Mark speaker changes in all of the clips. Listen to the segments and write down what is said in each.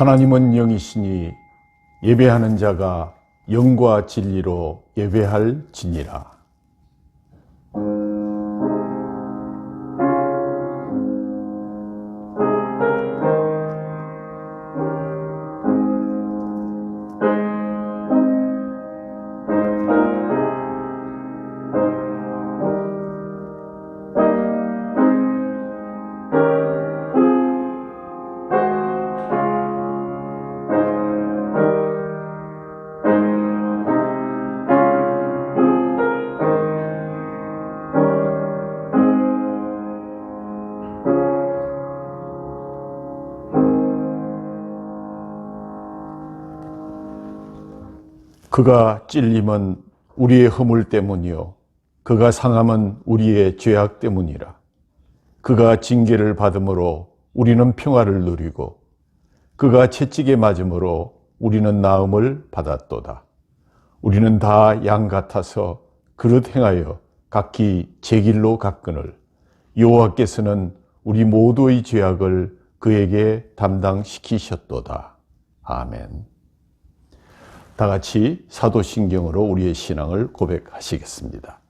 Speaker 1: 하나님은 영이시니 예배하는 자가 영과 진리로 예배할지니라. 그가 찔림은 우리의 허물 때문이요 그가 상함은 우리의 죄악 때문이라. 그가 징계를 받음으로 우리는 평화를 누리고 그가 채찍에 맞음으로 우리는 나음을 받았도다. 우리는 다 양 같아서 그릇 행하여 각기 제 길로 갔거늘 여호와께서는 우리 모두의 죄악을 그에게 담당시키셨도다. 아멘. 다 같이 사도신경으로 우리의 신앙을 고백하시겠습니다.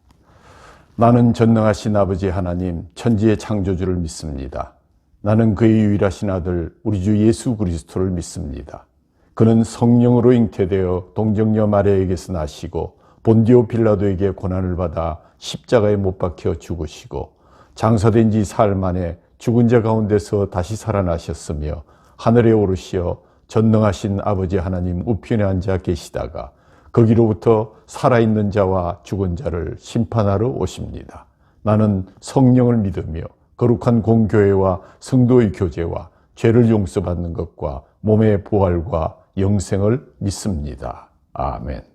Speaker 1: 나는 전능하신 아버지 하나님 천지의 창조주를 믿습니다. 나는 그의 유일하신 아들 우리 주 예수 그리스도를 믿습니다. 그는 성령으로 잉태되어 동정녀 마리아에게서 나시고 본디오 빌라도에게 고난을 받아 십자가에 못 박혀 죽으시고 장사된 지 사흘 만에 죽은 자 가운데서 다시 살아나셨으며 하늘에 오르시어 전능하신 아버지 하나님 우편에 앉아 계시다가 거기로부터 살아있는 자와 죽은 자를 심판하러 오십니다. 나는 성령을 믿으며 거룩한 공교회와 성도의 교제와 죄를 용서받는 것과 몸의 부활과 영생을 믿습니다. 아멘.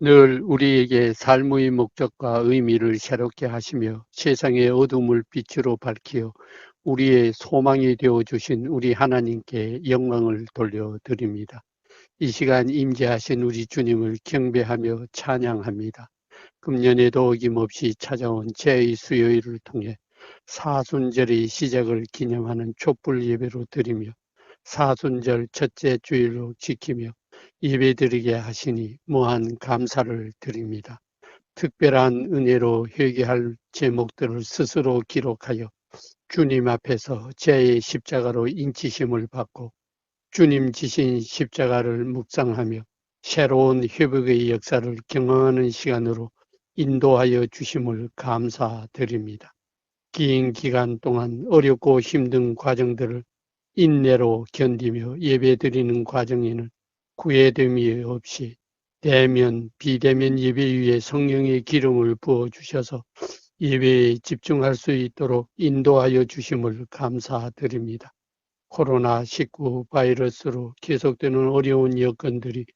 Speaker 2: 늘 우리에게 삶의 목적과 의미를 새롭게 하시며 세상의 어둠을 빛으로 밝히어 우리의 소망이 되어주신 우리 하나님께 영광을 돌려드립니다. 이 시간 임재하신 우리 주님을 경배하며 찬양합니다. 금년에도 어김없이 찾아온 제2 수요일을 통해 사순절의 시작을 기념하는 촛불 예배로 드리며 사순절 첫째 주일로 지키며 예배드리게 하시니 무한 감사를 드립니다. 특별한 은혜로 회개할 제목들을 스스로 기록하여 주님 앞에서 제 십자가로 인치심을 받고 주님 지신 십자가를 묵상하며 새로운 회복의 역사를 경험하는 시간으로 인도하여 주심을 감사드립니다. 긴 기간 동안 어렵고 힘든 과정들을 인내로 견디며 예배드리는 과정에는 구애됨이 없이 대면 비대면 예배 위에 성령의 기름을 부어주셔서 예배에 집중할 수 있도록 인도하여 주심을 감사드립니다. 코로나19 바이러스로 계속되는 어려운 여건들이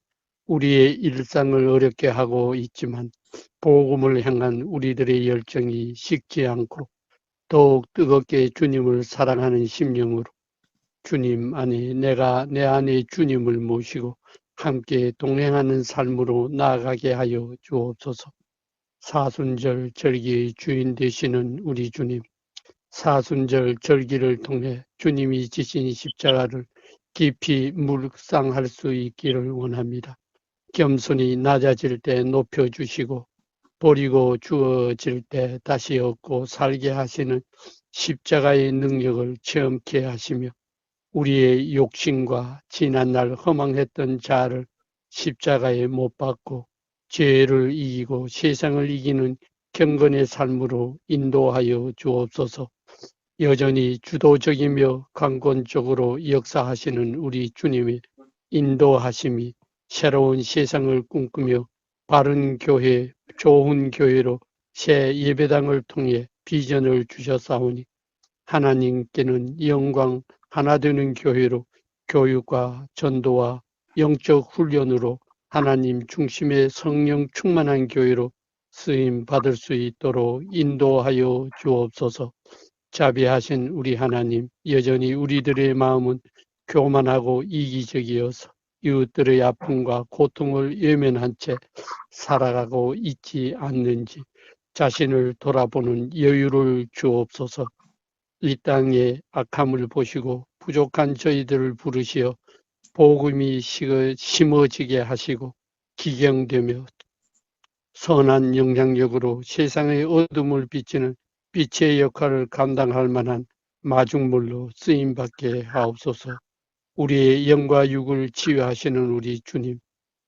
Speaker 2: 우리의 일상을 어렵게 하고 있지만 복음을 향한 우리들의 열정이 식지 않고 더욱 뜨겁게 주님을 사랑하는 심령으로 주님 안에 내가 내 안에 주님을 모시고 함께 동행하는 삶으로 나아가게 하여 주옵소서. 사순절 절기의 주인 되시는 우리 주님, 사순절 절기를 통해 주님이 지신 십자가를 깊이 묵상할 수 있기를 원합니다. 겸손히 낮아질 때 높여주시고 버리고 주어질 때 다시 얻고 살게 하시는 십자가의 능력을 체험케 하시며 우리의 욕심과 지난날 허망했던 자아를 십자가에 못 박고 죄를 이기고 세상을 이기는 경건의 삶으로 인도하여 주옵소서. 여전히 주도적이며 강권적으로 역사하시는 우리 주님의 인도하심이 새로운 세상을 꿈꾸며 바른 교회, 좋은 교회로 새 예배당을 통해 비전을 주셨사오니 하나님께는 영광, 하나 되는 교회로 교육과 전도와 영적 훈련으로 하나님 중심의 성령 충만한 교회로 쓰임 받을 수 있도록 인도하여 주옵소서. 자비하신 우리 하나님, 여전히 우리들의 마음은 교만하고 이기적이어서 이웃들의 아픔과 고통을 외면한 채 살아가고 있지 않는지 자신을 돌아보는 여유를 주옵소서. 이 땅의 악함을 보시고 부족한 저희들을 부르시어 복음이 심어지게 하시고 기경되며 선한 영향력으로 세상의 어둠을 비치는 빛의 역할을 감당할 만한 마중물로 쓰임받게 하옵소서. 우리의 영과 육을 치유하시는 우리 주님,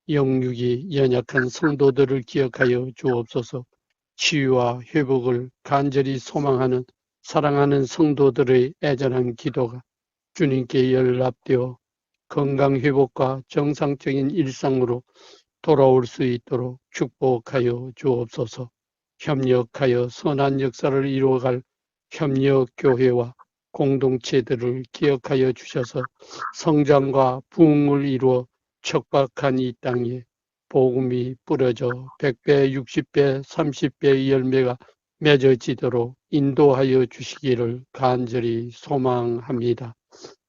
Speaker 2: 영육이 연약한 성도들을 기억하여 주옵소서. 치유와 회복을 간절히 소망하는 사랑하는 성도들의 애절한 기도가 주님께 연락되어 건강 회복과 정상적인 일상으로 돌아올 수 있도록 축복하여 주옵소서. 협력하여 선한 역사를 이루어갈 협력교회와 공동체들을 기억하여 주셔서 성장과 부흥을 이루어 척박한 이 땅에 복음이 뿌려져 100배, 60배, 30배의 열매가 맺어지도록 인도하여 주시기를 간절히 소망합니다.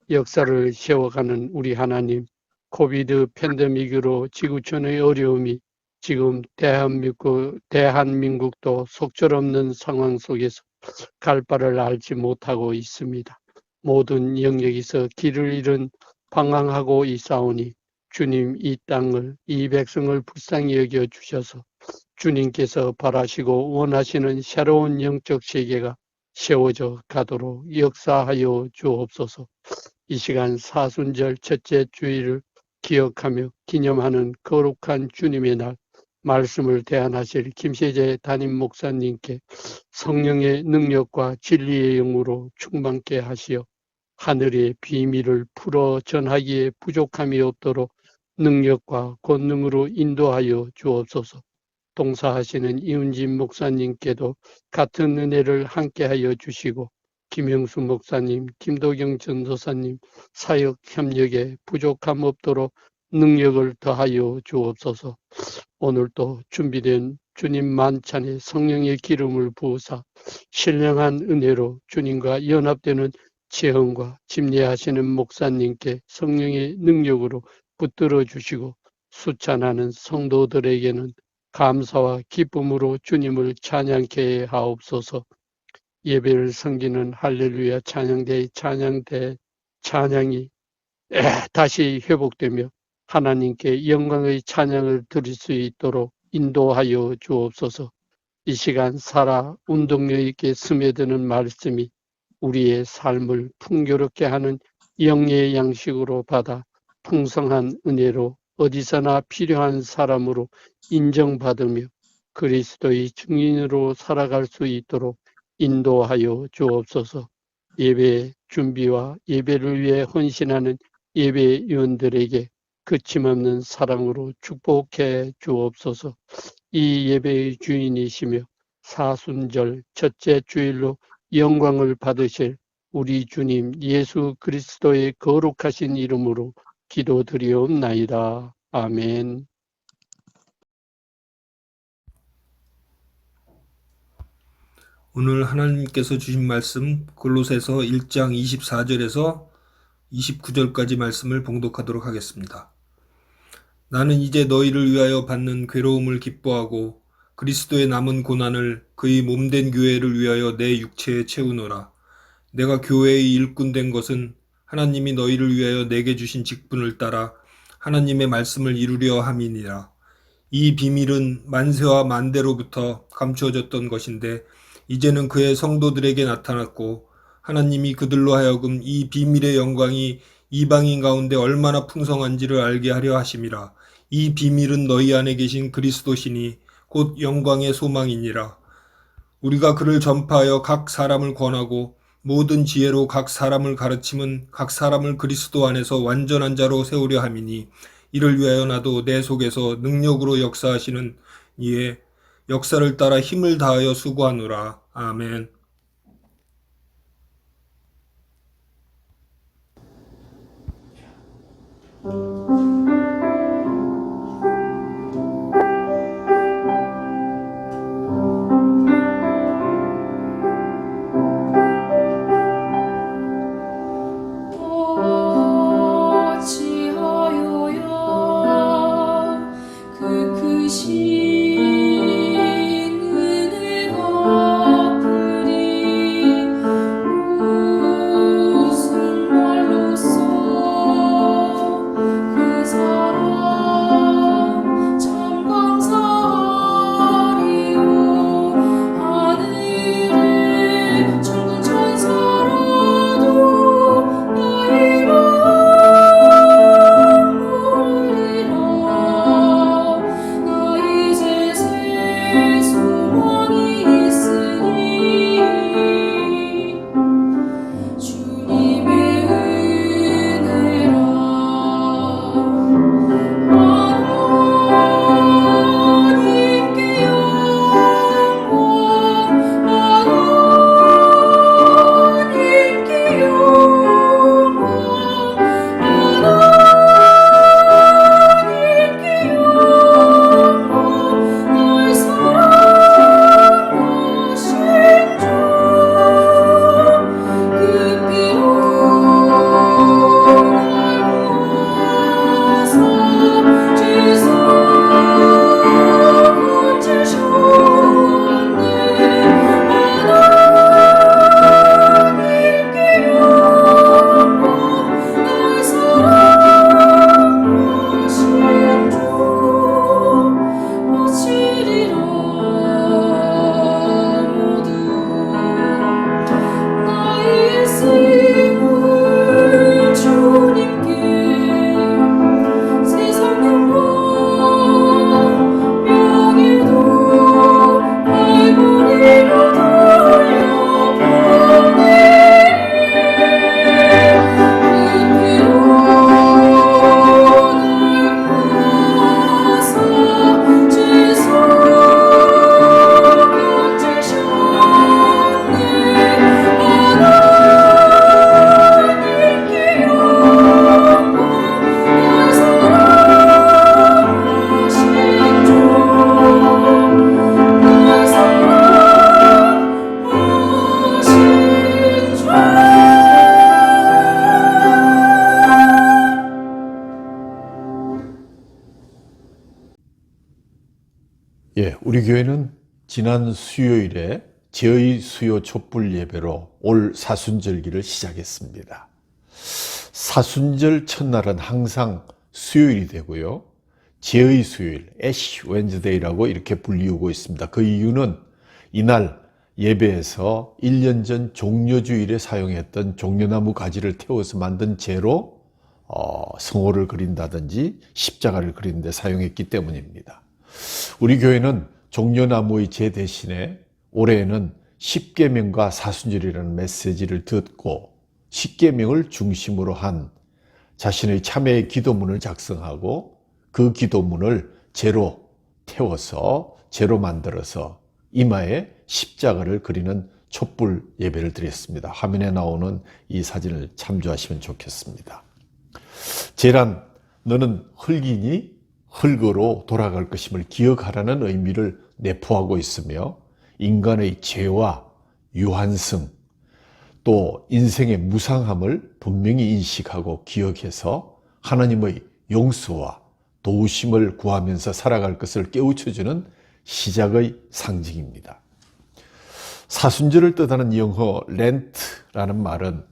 Speaker 2: 역사를 세워가는 우리 하나님, 코비드 팬데믹으로 지구촌의 어려움이 지금 대한민국도 속절없는 상황 속에서 갈 바를 알지 못하고 있습니다. 모든 영역에서 길을 잃은 방황하고 있사오니 주님 이 땅을, 이 백성을 불쌍히 여겨 주셔서 주님께서 바라시고 원하시는 새로운 영적 세계가 세워져 가도록 역사하여 주옵소서. 이 시간 사순절 첫째 주일을 기억하며 기념하는 거룩한 주님의 날 말씀을 대안하실 김세재 담임 목사님께 성령의 능력과 진리의 영으로 충만케 하시어 하늘의 비밀을 풀어 전하기에 부족함이 없도록 능력과 권능으로 인도하여 주옵소서. 동사하시는 이은진 목사님께도 같은 은혜를 함께하여 주시고 김영수 목사님, 김도경 전도사님 사역 협력에 부족함 없도록 능력을 더하여 주옵소서. 오늘도 준비된 주님 만찬에 성령의 기름을 부으사 신령한 은혜로 주님과 연합되는 체험과 집례하시는 목사님께 성령의 능력으로 붙들어 주시고 수찬하는 성도들에게는 감사와 기쁨으로 주님을 찬양케 하옵소서. 예배를 섬기는 할렐루야 찬양대의 찬양이 다시 회복되며 하나님께 영광의 찬양을 드릴 수 있도록 인도하여 주옵소서. 이 시간 살아 운동력 있게 스며드는 말씀이 우리의 삶을 풍요롭게 하는 영의 양식으로 받아 풍성한 은혜로 어디서나 필요한 사람으로 인정받으며 그리스도의 증인으로 살아갈 수 있도록 인도하여 주옵소서. 예배 준비와 예배를 위해 헌신하는 예배위원들에게 그침없는 사랑으로 축복해 주옵소서. 이 예배의 주인이시며 사순절 첫째 주일로 영광을 받으실 우리 주님 예수 그리스도의 거룩하신 이름으로 기도드리옵나이다. 아멘.
Speaker 3: 오늘 하나님께서 주신 말씀 골로새서 1장 24절에서 29절까지 말씀을 봉독하도록 하겠습니다. 나는 이제 너희를 위하여 받는 괴로움을 기뻐하고 그리스도의 남은 고난을 그의 몸된 교회를 위하여 내 육체에 채우노라. 내가 교회의 일꾼 된 것은 하나님이 너희를 위하여 내게 주신 직분을 따라 하나님의 말씀을 이루려 함이니라. 이 비밀은 만세와 만대로부터 감추어졌던 것인데 이제는 그의 성도들에게 나타났고 하나님이 그들로 하여금 이 비밀의 영광이 이방인 가운데 얼마나 풍성한지를 알게 하려 하심이라. 이 비밀은 너희 안에 계신 그리스도시니 곧 영광의 소망이니라. 우리가 그를 전파하여 각 사람을 권하고 모든 지혜로 각 사람을 가르침은 각 사람을 그리스도 안에서 완전한 자로 세우려 함이니 이를 위하여 나도 내 속에서 능력으로 역사하시는 이의 역사를 따라 힘을 다하여 수고하노라. 아멘.
Speaker 4: 어찌하여야 그 크신 은혜가 소망이 있으니 주님의 은혜라 하나님께 영광 하나님께 영광 하나님께 영광 날 사랑하신 주 그 피로 날 구하사 지상 건지셨네 하나님께 영광 날 사랑하신 주 바치리라 모두 나의 생을 주님께 세상 영광 명예도 갈보리로 돌려보내리 그
Speaker 1: 예, 우리 교회는 지난 수요일에 제의 수요 촛불 예배로 올 사순절기를 시작했습니다. 사순절 첫날은 항상 수요일이 되고요. 제의 수요일, 애쉬 웬즈데이라고 이렇게 불리우고 있습니다. 그 이유는 이날 예배에서 1년 전 종려주일에 사용했던 종려나무 가지를 태워서 만든 재로 성호를 그린다든지 십자가를 그리는 데 사용했기 때문입니다. 우리 교회는 종려나무의 재 대신에 올해에는 십계명과 사순절이라는 메시지를 듣고 십계명을 중심으로 한 자신의 참회의 기도문을 작성하고 그 기도문을 재로 태워서 재로 만들어서 이마에 십자가를 그리는 촛불 예배를 드렸습니다. 화면에 나오는 이 사진을 참조하시면 좋겠습니다. 재란 너는 흙이니 흙으로 돌아갈 것임을 기억하라는 의미를 내포하고 있으며 인간의 죄와 유한성 또 인생의 무상함을 분명히 인식하고 기억해서 하나님의 용서와 도우심을 구하면서 살아갈 것을 깨우쳐주는 시작의 상징입니다. 사순절을 뜻하는 영어 렌트라는 말은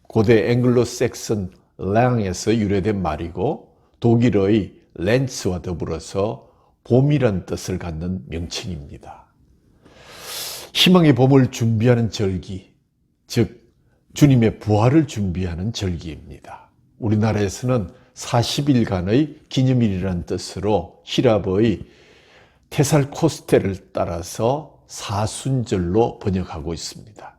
Speaker 1: 고대 앵글로색슨 랑에서 유래된 말이고 독일의 렌츠와 더불어서 봄이란 뜻을 갖는 명칭입니다. 희망의 봄을 준비하는 절기, 즉 주님의 부활을 준비하는 절기입니다. 우리나라에서는 40일간의 기념일이라는 뜻으로 히랍의 테살코스테를 따라서 사순절로 번역하고 있습니다.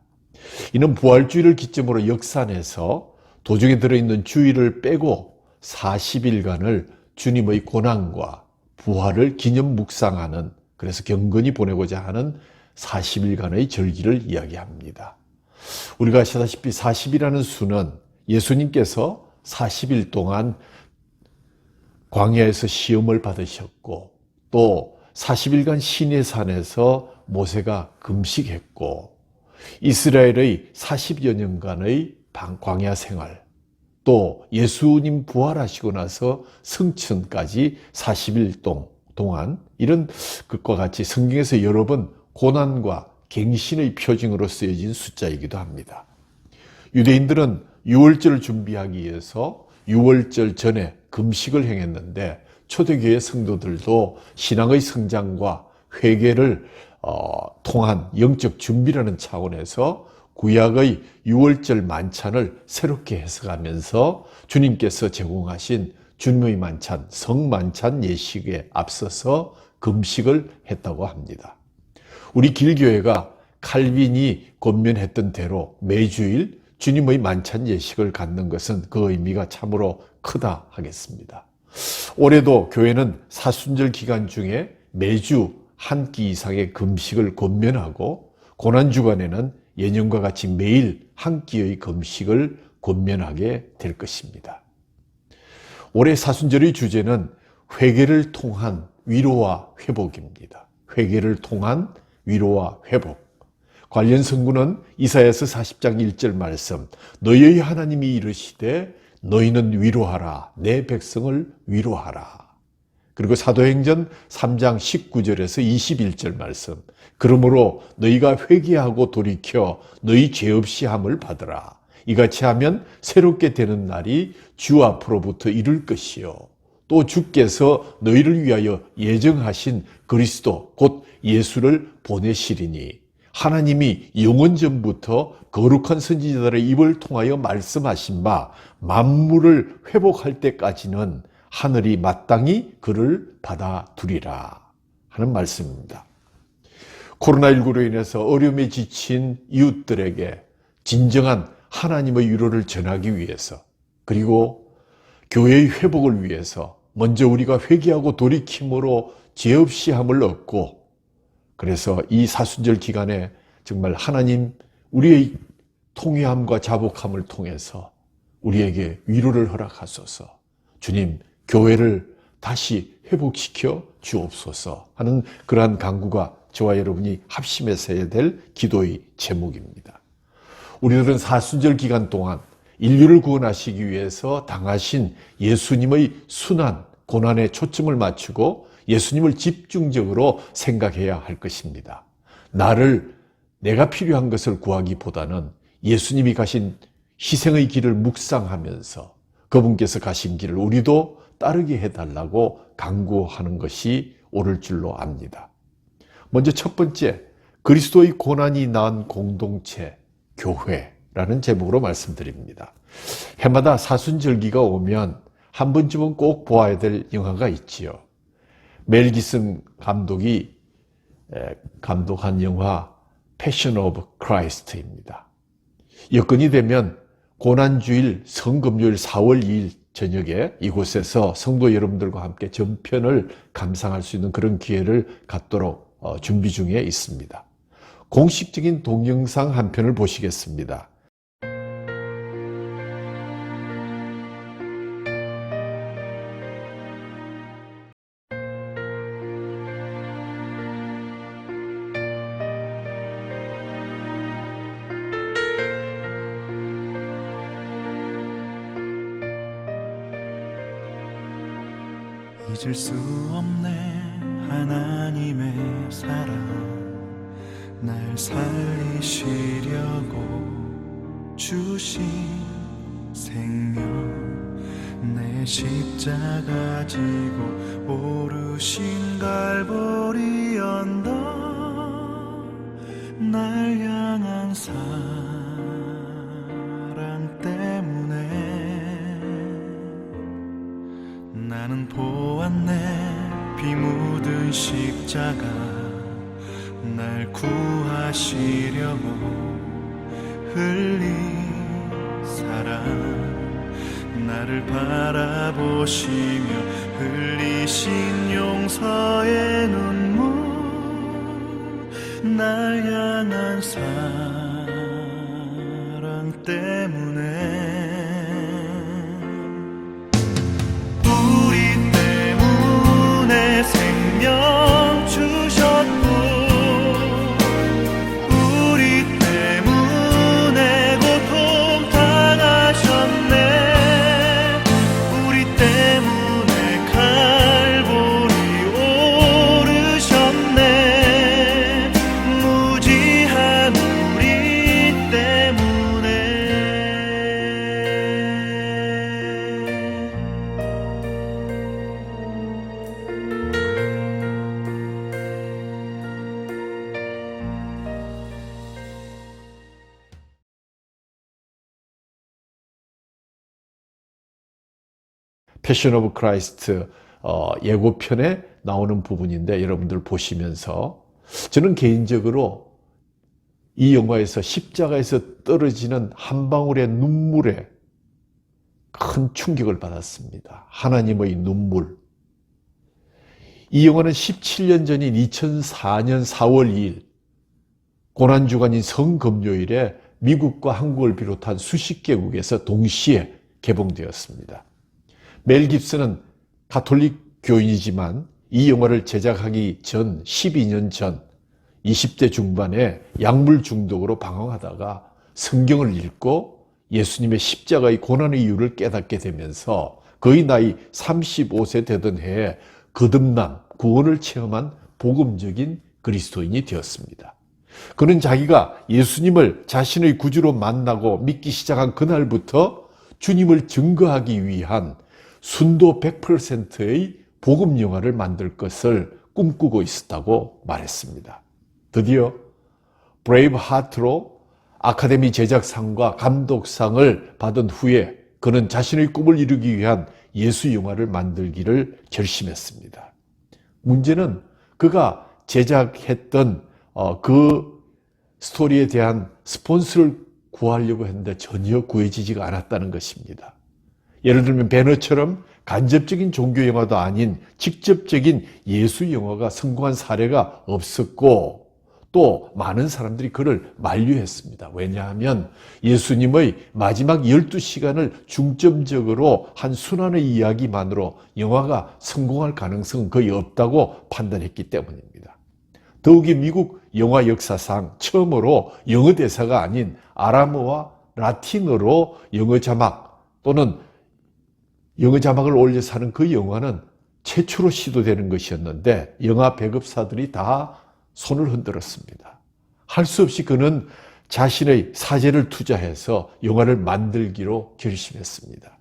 Speaker 1: 이는 부활주의를 기점으로 역산해서 도중에 들어있는 주일을 빼고 40일간을 주님의 고난과 부활을 기념 묵상하는, 그래서 경건히 보내고자 하는 40일간의 절기를 이야기합니다. 우리가 아시다시피 40이라는 수는 예수님께서 40일 동안 광야에서 시험을 받으셨고 또 40일간 시내산에서 모세가 금식했고 이스라엘의 40여 년간의 광야 생활 또 예수님 부활하시고 나서 승천까지 40일 동안 이런 것과 같이 성경에서 여러 번 고난과 갱신의 표징으로 쓰여진 숫자이기도 합니다. 유대인들은 유월절을 준비하기 위해서 유월절 전에 금식을 행했는데 초대교회 성도들도 신앙의 성장과 회개를 통한 영적 준비라는 차원에서 구약의 유월절 만찬을 새롭게 해석하면서 주님께서 제공하신 주님의 만찬, 성만찬 예식에 앞서서 금식을 했다고 합니다. 우리 길교회가 칼빈이 권면했던 대로 매주일 주님의 만찬 예식을 갖는 것은 그 의미가 참으로 크다 하겠습니다. 올해도 교회는 사순절 기간 중에 매주 한 끼 이상의 금식을 권면하고 고난주간에는 예년과 같이 매일 한 끼의 금식을 권면하게 될 것입니다. 올해 사순절의 주제는 회개를 통한 위로와 회복입니다. 회개를 통한 위로와 회복. 관련 성구는 이사야서 40장 1절 말씀, 너희의 하나님이 이르시되 너희는 위로하라, 내 백성을 위로하라. 그리고 사도행전 3장 19절에서 21절 말씀, 그러므로 너희가 회개하고 돌이켜 너희 죄 없이 함을 받으라. 이같이 하면 새롭게 되는 날이 주 앞으로부터 이룰 것이요. 또 주께서 너희를 위하여 예정하신 그리스도 곧 예수를 보내시리니 하나님이 영원전부터 거룩한 선지자들의 입을 통하여 말씀하신 바 만물을 회복할 때까지는 하늘이 마땅히 그를 받아두리라 하는 말씀입니다. 코로나19로 인해서 어려움에 지친 이웃들에게 진정한 하나님의 위로를 전하기 위해서, 그리고 교회의 회복을 위해서 먼저 우리가 회개하고 돌이킴으로 죄 없이 함을 얻고, 그래서 이 사순절 기간에 정말 하나님 우리의 통회함과 자복함을 통해서 우리에게 위로를 허락하소서, 주님 교회를 다시 회복시켜 주옵소서 하는 그러한 간구가 저와 여러분이 합심해서 해야 될 기도의 제목입니다. 우리들은 사순절 기간 동안 인류를 구원하시기 위해서 당하신 예수님의 순환, 고난에 초점을 맞추고 예수님을 집중적으로 생각해야 할 것입니다. 내가 필요한 것을 구하기보다는 예수님이 가신 희생의 길을 묵상하면서 그분께서 가신 길을 우리도 따르게 해달라고 강구하는 것이 옳을 줄로 압니다. 먼저 첫 번째, 그리스도의 고난이 낳은 공동체, 교회라는 제목으로 말씀드립니다. 해마다 사순절기가 오면 한 번쯤은 꼭 보아야 될 영화가 있지요. 멜 기슨 감독이 감독한 영화 패션 오브 크라이스트입니다. 여건이 되면 고난주일 성금요일 4월 2일 저녁에 이곳에서 성도 여러분들과 함께 전편을 감상할 수 있는 그런 기회를 갖도록 준비 중에 있습니다. 공식적인 동영상 한 편을 보시겠습니다.
Speaker 5: 잊을 수 없네 하나님의 사랑 날 살리시려고 주신 생명 내 십자가 지고 오르신 갈보리 언덕 날 향한 사랑 때문에 나는 보았네 피 묻은 십자가 날 구하시려고 흘린 사랑 나를 바라보시며 흘리신 용서의 눈물 날 향한 사랑 때문에 생명 주셨고 우리 때문에 고통 당하셨네 우리 때문에 갈보리 오르셨네 무지한 우리 때문에
Speaker 1: 패션 오브 크라이스트 예고편에 나오는 부분인데 여러분들 보시면서 저는 개인적으로 이 영화에서 십자가에서 떨어지는 한 방울의 눈물에 큰 충격을 받았습니다. 하나님의 눈물. 이 영화는 17년 전인 2004년 4월 2일 고난주간인 성금요일에 미국과 한국을 비롯한 수십 개국에서 동시에 개봉되었습니다. 멜 깁슨은 가톨릭 교인이지만 이 영화를 제작하기 전 12년 전 20대 중반에 약물 중독으로 방황하다가 성경을 읽고 예수님의 십자가의 고난의 이유를 깨닫게 되면서 거의 나이 35세 되던 해에 거듭남, 구원을 체험한 복음적인 그리스도인이 되었습니다. 그는 자기가 예수님을 자신의 구주로 만나고 믿기 시작한 그날부터 주님을 증거하기 위한 순도 100%의 복음 영화를 만들 것을 꿈꾸고 있었다고 말했습니다. 드디어 브레이브 하트로 아카데미 제작상과 감독상을 받은 후에 그는 자신의 꿈을 이루기 위한 예수 영화를 만들기를 결심했습니다. 문제는 그가 제작했던 그 스토리에 대한 스폰서를 구하려고 했는데 전혀 구해지지가 않았다는 것입니다. 예를 들면 배너처럼 간접적인 종교 영화도 아닌 직접적인 예수 영화가 성공한 사례가 없었고 또 많은 사람들이 그를 만류했습니다. 왜냐하면 예수님의 마지막 12시간을 중점적으로 한 순환의 이야기만으로 영화가 성공할 가능성은 거의 없다고 판단했기 때문입니다. 더욱이 미국 영화 역사상 처음으로 영어 대사가 아닌 아람어와 라틴어로 영어 자막 또는 영어 자막을 올려서 하는 그 영화는 최초로 시도되는 것이었는데 영화 배급사들이 다 손을 흔들었습니다. 할 수 없이 그는 자신의 사재를 투자해서 영화를 만들기로 결심했습니다.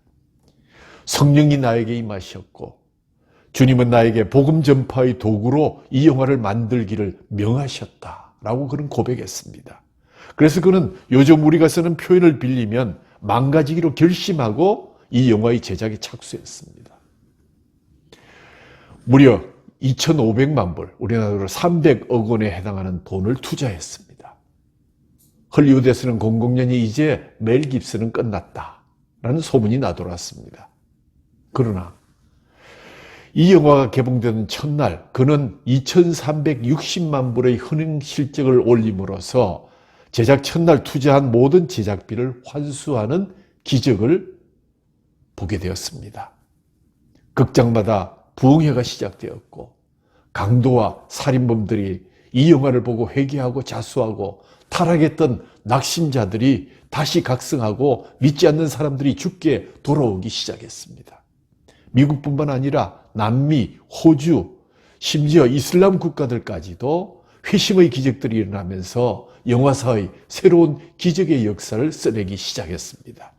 Speaker 1: 성령이 나에게 임하셨고 주님은 나에게 복음 전파의 도구로 이 영화를 만들기를 명하셨다라고 그는 고백했습니다. 그래서 그는 요즘 우리가 쓰는 표현을 빌리면 망가지기로 결심하고 이 영화의 제작에 착수했습니다. 무려 2,500만 불, 우리나라로 300억 원에 해당하는 돈을 투자했습니다. 헐리우드에서는 공공연히 이제 멜 깁슨은 끝났다라는 소문이 나돌았습니다. 그러나 이 영화가 개봉되는 첫날 그는 2,360만 불의 흥행 실적을 올림으로써 제작 첫날 투자한 모든 제작비를 환수하는 기적을 보게 되었습니다. 극장마다 부흥회가 시작되었고 강도와 살인범들이 이 영화를 보고 회개하고 자수하고 타락했던 낙심자들이 다시 각성하고 믿지 않는 사람들이 주께 돌아오기 시작했습니다. 미국뿐만 아니라 남미, 호주, 심지어 이슬람 국가들까지도 회심의 기적들이 일어나면서 영화사의 새로운 기적의 역사를 써내기 시작했습니다.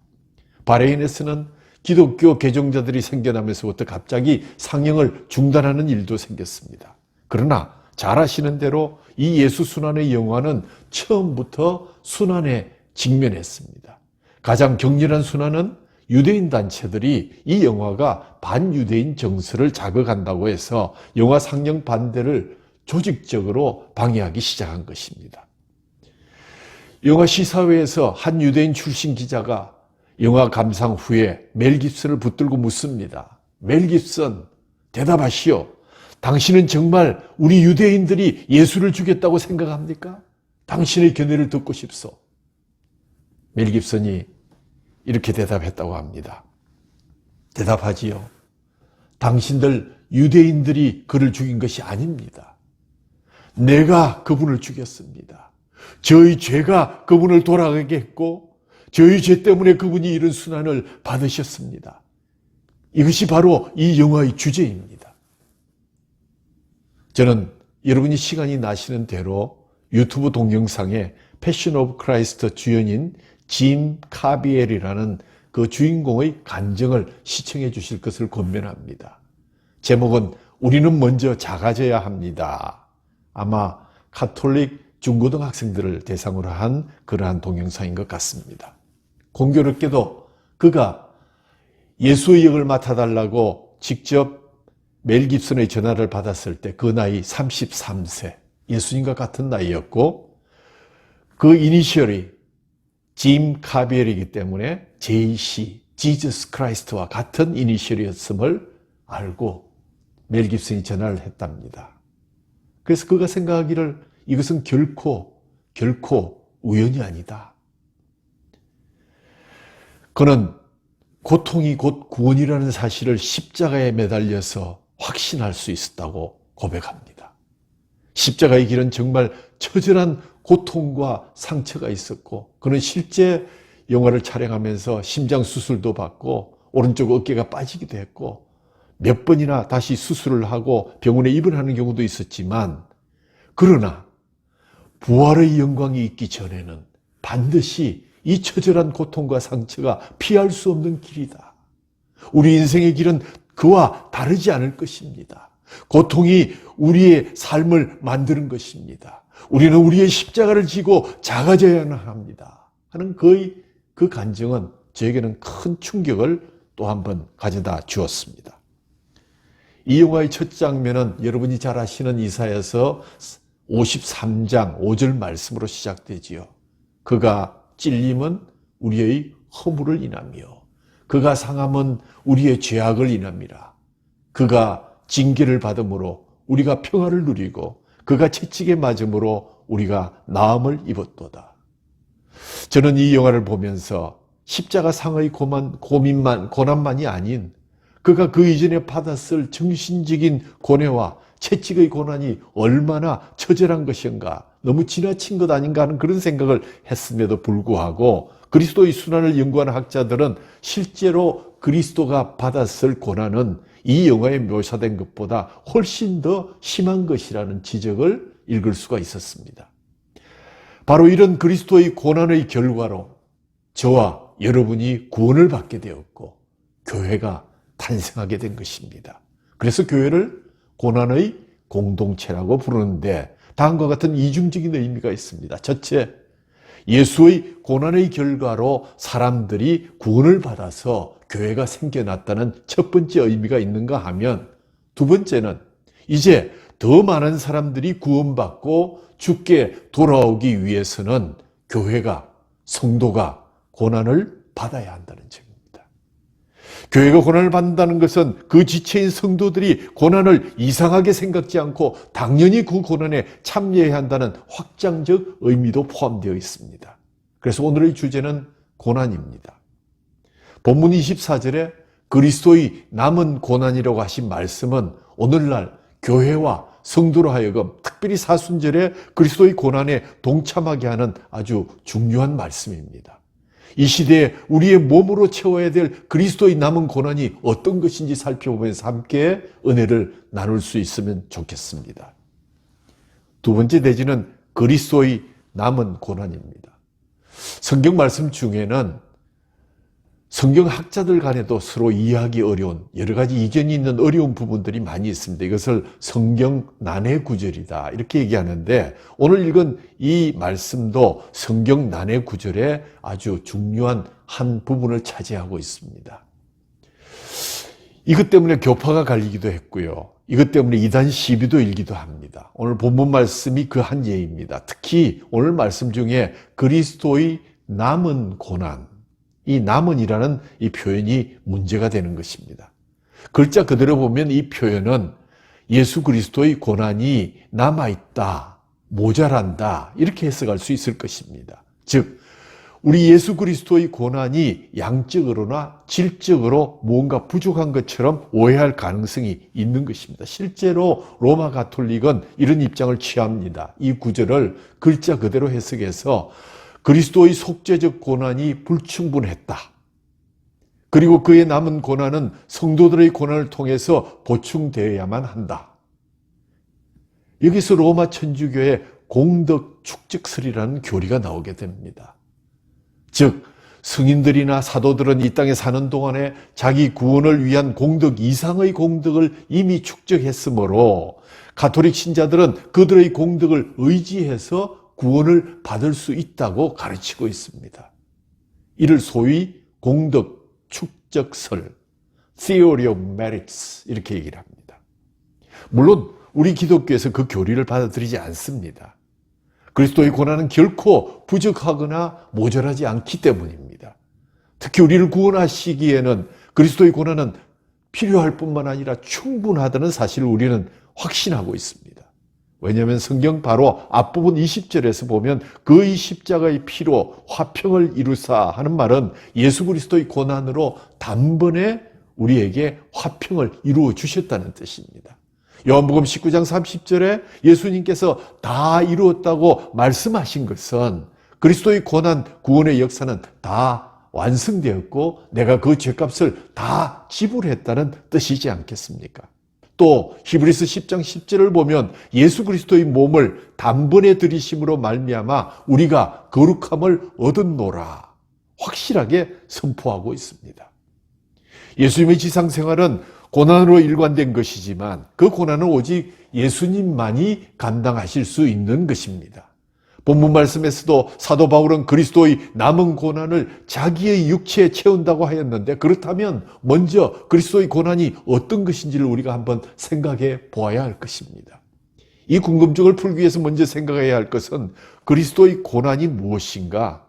Speaker 1: 바레인에서는 기독교 개종자들이 생겨나면서부터 갑자기 상영을 중단하는 일도 생겼습니다. 그러나 잘 아시는 대로 이 예수 순환의 영화는 처음부터 순환에 직면했습니다. 가장 격렬한 순환은 유대인 단체들이 이 영화가 반유대인 정서를 자극한다고 해서 영화 상영 반대를 조직적으로 방해하기 시작한 것입니다. 영화 시사회에서 한 유대인 출신 기자가 영화 감상 후에 멜 깁슨을 붙들고 묻습니다. 멜 깁슨, 대답하시오. 당신은 정말 우리 유대인들이 예수를 죽였다고 생각합니까? 당신의 견해를 듣고 싶소. 멜 깁슨이 이렇게 대답했다고 합니다. 대답하지요. 당신들 유대인들이 그를 죽인 것이 아닙니다. 내가 그분을 죽였습니다. 저희 죄가 그분을 돌아가게 했고 저희 죄 때문에 그분이 이런 순환을 받으셨습니다. 이것이 바로 이 영화의 주제입니다. 저는 여러분이 시간이 나시는 대로 유튜브 동영상에 패션 오브 크라이스트 주연인 짐 카비엘이라는 그 주인공의 간증을 시청해 주실 것을 권면합니다. 제목은 우리는 먼저 작아져야 합니다. 아마 가톨릭 중고등학생들을 대상으로 한 그러한 동영상인 것 같습니다. 공교롭게도 그가 예수의 역을 맡아달라고 직접 멜 깁슨의 전화를 받았을 때 그 나이 33세. 예수님과 같은 나이였고 그 이니셜이 짐 카비엘이기 때문에 JC, 지저스 크라이스트와 같은 이니셜이었음을 알고 멜 깁슨이 전화를 했답니다. 그래서 그가 생각하기를 이것은 결코 우연이 아니다. 그는 고통이 곧 구원이라는 사실을 십자가에 매달려서 확신할 수 있었다고 고백합니다. 십자가의 길은 정말 처절한 고통과 상처가 있었고 그는 실제 영화를 촬영하면서 심장 수술도 받고 오른쪽 어깨가 빠지기도 했고 몇 번이나 다시 수술을 하고 병원에 입원하는 경우도 있었지만 그러나 부활의 영광이 있기 전에는 반드시 이 처절한 고통과 상처가 피할 수 없는 길이다. 우리 인생의 길은 그와 다르지 않을 것입니다. 고통이 우리의 삶을 만드는 것입니다. 우리는 우리의 십자가를 지고 작아져야 합니다. 하는 그 간증은 저에게는 큰 충격을 또 한 번 가져다 주었습니다. 이 영화의 첫 장면은 여러분이 잘 아시는 이사야서 53장 5절 말씀으로 시작되지요. 그가 찔림은 우리의 허물을 인하며 그가 상함은 우리의 죄악을 인함이라. 그가 징계를 받음으로 우리가 평화를 누리고 그가 채찍에 맞음으로 우리가 나음을 입었도다. 저는 이 영화를 보면서 십자가 상의 고난만이 아닌 그가 그 이전에 받았을 정신적인 고뇌와 채찍의 고난이 얼마나 처절한 것인가, 너무 지나친 것 아닌가 하는 그런 생각을 했음에도 불구하고 그리스도의 순환을 연구하는 학자들은 실제로 그리스도가 받았을 고난은 이 영화에 묘사된 것보다 훨씬 더 심한 것이라는 지적을 읽을 수가 있었습니다. 바로 이런 그리스도의 고난의 결과로 저와 여러분이 구원을 받게 되었고 교회가 탄생하게 된 것입니다. 그래서 교회를 고난의 공동체라고 부르는데 다음과 같은 이중적인 의미가 있습니다. 첫째, 예수의 고난의 결과로 사람들이 구원을 받아서 교회가 생겨났다는 첫 번째 의미가 있는가 하면 두 번째는 이제 더 많은 사람들이 구원받고 주께 돌아오기 위해서는 교회가, 성도가 고난을 받아야 한다는 점입니다. 교회가 고난을 받는다는 것은 그 지체인 성도들이 고난을 이상하게 생각지 않고 당연히 그 고난에 참여해야 한다는 확장적 의미도 포함되어 있습니다. 그래서 오늘의 주제는 고난입니다. 본문 24절에 그리스도의 남은 고난이라고 하신 말씀은 오늘날 교회와 성도로 하여금 특별히 사순절에 그리스도의 고난에 동참하게 하는 아주 중요한 말씀입니다. 이 시대에 우리의 몸으로 채워야 될 그리스도의 남은 고난이 어떤 것인지 살펴보면서 함께 은혜를 나눌 수 있으면 좋겠습니다. 두 번째 대지는 그리스도의 남은 고난입니다. 성경 말씀 중에는 성경학자들 간에도 서로 이해하기 어려운 여러 가지 이견이 있는 어려운 부분들이 많이 있습니다. 이것을 성경 난해 구절이다 이렇게 얘기하는데 오늘 읽은 이 말씀도 성경 난해 구절의 아주 중요한 한 부분을 차지하고 있습니다. 이것 때문에 교파가 갈리기도 했고요. 이것 때문에 이단 시비도 일기도 합니다. 오늘 본문 말씀이 그 한 예입니다. 특히 오늘 말씀 중에 그리스도의 남은 고난, 이 남은이라는 이 표현이 문제가 되는 것입니다. 글자 그대로 보면 이 표현은 예수 그리스도의 고난이 남아있다, 모자란다 이렇게 해석할 수 있을 것입니다. 즉 우리 예수 그리스도의 고난이 양적으로나 질적으로 무언가 부족한 것처럼 오해할 가능성이 있는 것입니다. 실제로 로마 가톨릭은 이런 입장을 취합니다. 이 구절을 글자 그대로 해석해서 그리스도의 속죄적 고난이 불충분했다. 그리고 그의 남은 고난은 성도들의 고난을 통해서 보충되어야만 한다. 여기서 로마 천주교의 공덕 축적설이라는 교리가 나오게 됩니다. 즉 성인들이나 사도들은 이 땅에 사는 동안에 자기 구원을 위한 공덕 이상의 공덕을 이미 축적했으므로 가톨릭 신자들은 그들의 공덕을 의지해서 구원을 받을 수 있다고 가르치고 있습니다. 이를 소위 공덕 축적설, Theory of Merits 이렇게 얘기를 합니다. 물론 우리 기독교에서 그 교리를 받아들이지 않습니다. 그리스도의 고난은 결코 부족하거나 모자라지 않기 때문입니다. 특히 우리를 구원하시기에는 그리스도의 고난은 필요할 뿐만 아니라 충분하다는 사실을 우리는 확신하고 있습니다. 왜냐하면 성경 바로 앞부분 20절에서 보면 그의 십자가의 피로 화평을 이루사 하는 말은 예수 그리스도의 고난으로 단번에 우리에게 화평을 이루어 주셨다는 뜻입니다. 요한복음 19장 30절에 예수님께서 다 이루었다고 말씀하신 것은 그리스도의 고난 구원의 역사는 다 완성되었고 내가 그 죄값을 다 지불했다는 뜻이지 않겠습니까? 또 히브리서 10장 10절을 보면 예수 그리스도의 몸을 단번에 들이심으로 말미암아 우리가 거룩함을 얻었노라 확실하게 선포하고 있습니다. 예수님의 지상생활은 고난으로 일관된 것이지만 그 고난은 오직 예수님만이 감당하실 수 있는 것입니다. 본문 말씀에서도 사도 바울은 그리스도의 남은 고난을 자기의 육체에 채운다고 하였는데 그렇다면 먼저 그리스도의 고난이 어떤 것인지를 우리가 한번 생각해 보아야 할 것입니다. 이 궁금증을 풀기 위해서 먼저 생각해야 할 것은 그리스도의 고난이 무엇인가?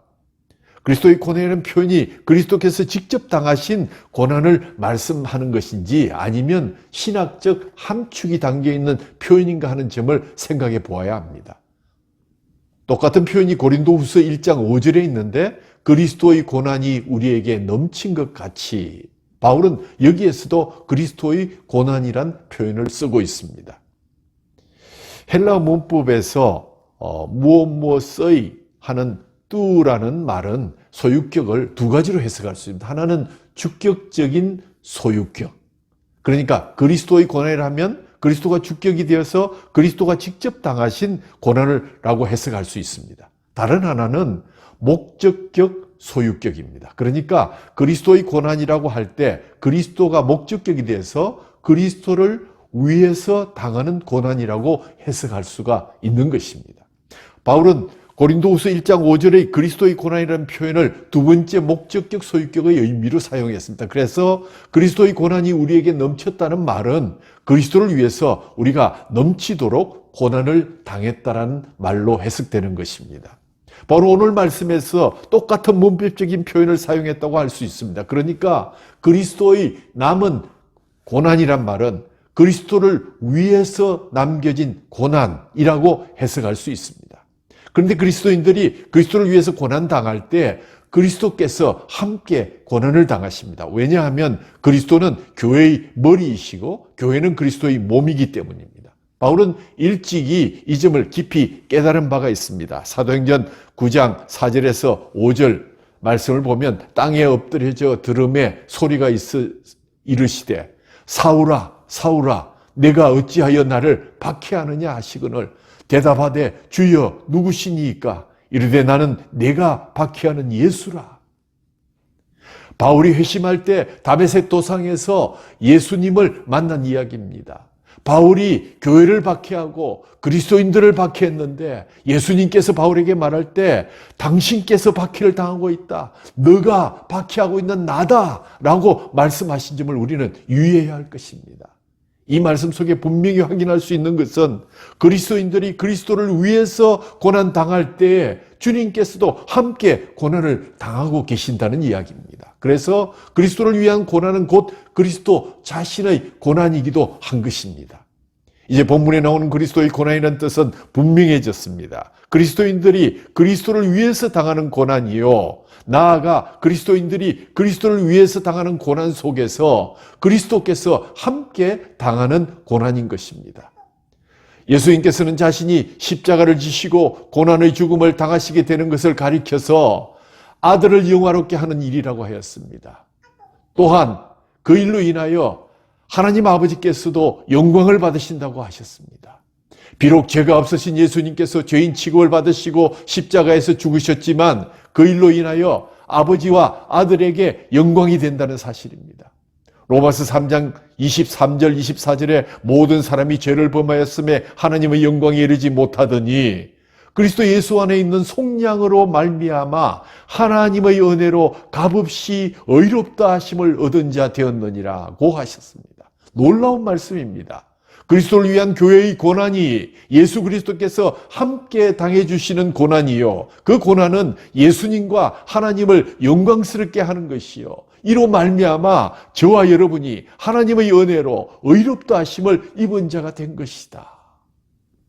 Speaker 1: 그리스도의 고난이라는 표현이 그리스도께서 직접 당하신 고난을 말씀하는 것인지 아니면 신학적 함축이 담겨있는 표현인가 하는 점을 생각해 보아야 합니다. 똑같은 표현이 고린도후서 1장 5절에 있는데 그리스도의 고난이 우리에게 넘친 것 같이 바울은 여기에서도 그리스도의 고난이란 표현을 쓰고 있습니다. 헬라 문법에서 무엇무엇의 하는 뚜라는 말은 소유격을 두 가지로 해석할 수 있습니다. 하나는 주격적인 소유격. 그러니까 그리스도의 고난이라 하면 그리스도가 주격이 되어서 그리스도가 직접 당하신 고난을라고 해석할 수 있습니다. 다른 하나는 목적격 소유격입니다. 그러니까 그리스도의 고난이라고 할 때 그리스도가 목적격이 돼서 그리스도를 위해서 당하는 고난이라고 해석할 수가 있는 것입니다. 바울은 고린도후서 1장 5절의 그리스도의 고난이라는 표현을 두 번째 목적격 소유격의 의미로 사용했습니다. 그래서 그리스도의 고난이 우리에게 넘쳤다는 말은 그리스도를 위해서 우리가 넘치도록 고난을 당했다는 말로 해석되는 것입니다. 바로 오늘 말씀에서 똑같은 문법적인 표현을 사용했다고 할 수 있습니다. 그러니까 그리스도의 남은 고난이란 말은 그리스도를 위해서 남겨진 고난이라고 해석할 수 있습니다. 그런데 그리스도인들이 그리스도를 위해서 고난 당할 때 그리스도께서 함께 고난을 당하십니다. 왜냐하면 그리스도는 교회의 머리이시고 교회는 그리스도의 몸이기 때문입니다. 바울은 일찍이 이 점을 깊이 깨달은 바가 있습니다. 사도행전 9장 4절에서 5절 말씀을 보면 땅에 엎드려져 들음에 소리가 이르시되 사울아 사울아 내가 어찌하여 나를 박해하느냐 하시거늘 대답하되 주여 누구시니이까 이르되 나는 내가 박해하는 예수라. 바울이 회심할 때 다메섹 도상에서 예수님을 만난 이야기입니다. 바울이 교회를 박해하고 그리스도인들을 박해했는데 예수님께서 바울에게 말할 때 당신께서 박해를 당하고 있다. 너가 박해하고 있는 나다 라고 말씀하신 점을 우리는 유의해야 할 것입니다. 이 말씀 속에 분명히 확인할 수 있는 것은 그리스도인들이 그리스도를 위해서 고난 당할 때 주님께서도 함께 고난을 당하고 계신다는 이야기입니다. 그래서 그리스도를 위한 고난은 곧 그리스도 자신의 고난이기도 한 것입니다. 이제 본문에 나오는 그리스도의 고난이라는 뜻은 분명해졌습니다. 그리스도인들이 그리스도를 위해서 당하는 고난이요. 나아가 그리스도인들이 그리스도를 위해서 당하는 고난 속에서 그리스도께서 함께 당하는 고난인 것입니다. 예수님께서는 자신이 십자가를 지시고 고난의 죽음을 당하시게 되는 것을 가리켜서 아들을 영화롭게 하는 일이라고 하였습니다. 또한 그 일로 인하여 하나님 아버지께서도 영광을 받으신다고 하셨습니다. 비록 죄가 없으신 예수님께서 죄인 취급을 받으시고 십자가에서 죽으셨지만 그 일로 인하여 아버지와 아들에게 영광이 된다는 사실입니다. 로마서 3장 23절 24절에 모든 사람이 죄를 범하였음에 하나님의 영광에 이르지 못하더니 그리스도 예수 안에 있는 속량으로 말미암아 하나님의 은혜로 값없이 의롭다 하심을 얻은 자 되었느니라고 하셨습니다. 놀라운 말씀입니다. 그리스도를 위한 교회의 고난이 예수 그리스도께서 함께 당해주시는 고난이요. 그 고난은 예수님과 하나님을 영광스럽게 하는 것이요. 이로 말미암아 저와 여러분이 하나님의 은혜로 의롭다 하심을 입은 자가 된 것이다.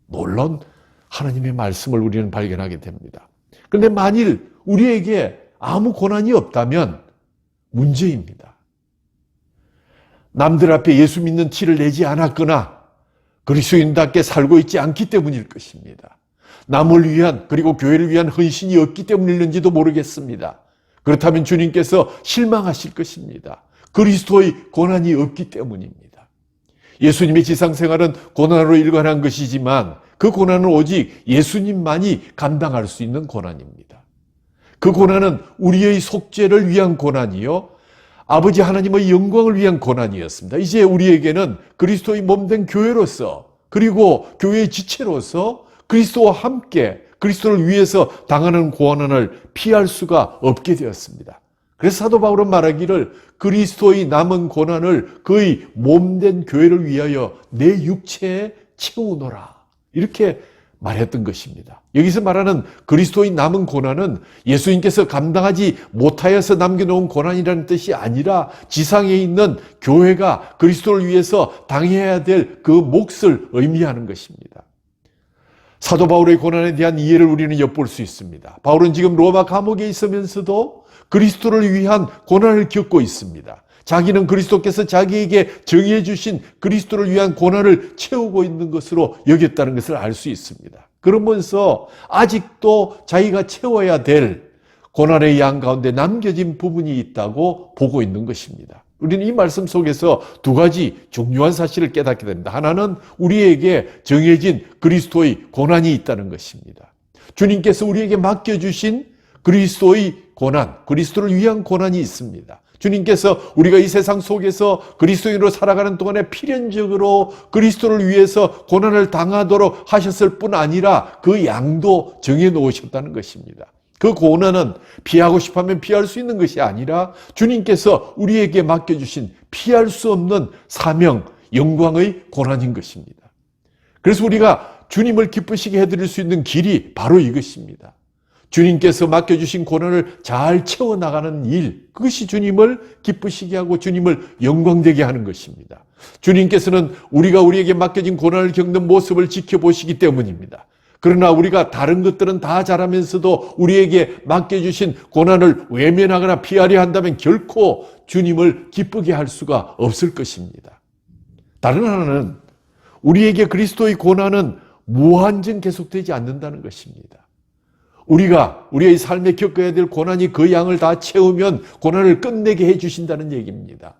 Speaker 1: 놀라운 하나님의 말씀을 우리는 발견하게 됩니다. 그런데 만일 우리에게 아무 고난이 없다면 문제입니다. 남들 앞에 예수 믿는 티를 내지 않았거나 그리스도인답게 살고 있지 않기 때문일 것입니다. 남을 위한 그리고 교회를 위한 헌신이 없기 때문일는지도 모르겠습니다. 그렇다면 주님께서 실망하실 것입니다. 그리스도의 고난이 없기 때문입니다. 예수님의 지상생활은 고난으로 일관한 것이지만 그 고난은 오직 예수님만이 감당할 수 있는 고난입니다. 그 고난은 우리의 속죄를 위한 고난이요, 아버지 하나님의 영광을 위한 고난이었습니다. 이제 우리에게는 그리스도의 몸된 교회로서 그리고 교회의 지체로서 그리스도와 함께 그리스도를 위해서 당하는 고난을 피할 수가 없게 되었습니다. 그래서 사도 바울은 말하기를 그리스도의 남은 고난을 그의 몸된 교회를 위하여 내 육체에 채우노라, 이렇게 말했던 것입니다. 여기서 말하는 그리스도의 남은 고난은 예수님께서 감당하지 못하여서 남겨놓은 고난이라는 뜻이 아니라 지상에 있는 교회가 그리스도를 위해서 당해야 될 그 몫을 의미하는 것입니다. 사도 바울의 고난에 대한 이해를 우리는 엿볼 수 있습니다. 바울은 지금 로마 감옥에 있으면서도 그리스도를 위한 고난을 겪고 있습니다. 자기는 그리스도께서 자기에게 정해 주신 그리스도를 위한 고난을 채우고 있는 것으로 여겼다는 것을 알 수 있습니다. 그러면서 아직도 자기가 채워야 될 고난의 양 가운데 남겨진 부분이 있다고 보고 있는 것입니다. 우리는 이 말씀 속에서 두 가지 중요한 사실을 깨닫게 됩니다. 하나는 우리에게 정해진 그리스도의 고난이 있다는 것입니다. 주님께서 우리에게 맡겨주신 그리스도의 고난, 그리스도를 위한 고난이 있습니다. 주님께서 우리가 이 세상 속에서 그리스도인으로 살아가는 동안에 필연적으로 그리스도를 위해서 고난을 당하도록 하셨을 뿐 아니라 그 양도 정해 놓으셨다는 것입니다. 그 고난은 피하고 싶으면 피할 수 있는 것이 아니라 주님께서 우리에게 맡겨주신 피할 수 없는 사명, 영광의 고난인 것입니다. 그래서 우리가 주님을 기쁘시게 해드릴 수 있는 길이 바로 이것입니다. 주님께서 맡겨주신 고난을 잘 채워나가는 일, 그것이 주님을 기쁘시게 하고 주님을 영광되게 하는 것입니다. 주님께서는 우리가 우리에게 맡겨진 고난을 겪는 모습을 지켜보시기 때문입니다. 그러나 우리가 다른 것들은 다 잘하면서도 우리에게 맡겨주신 고난을 외면하거나 피하려 한다면 결코 주님을 기쁘게 할 수가 없을 것입니다. 다른 하나는 우리에게 그리스도의 고난은 무한정 계속되지 않는다는 것입니다. 우리가 우리의 삶에 겪어야 될 고난이 그 양을 다 채우면 고난을 끝내게 해주신다는 얘기입니다.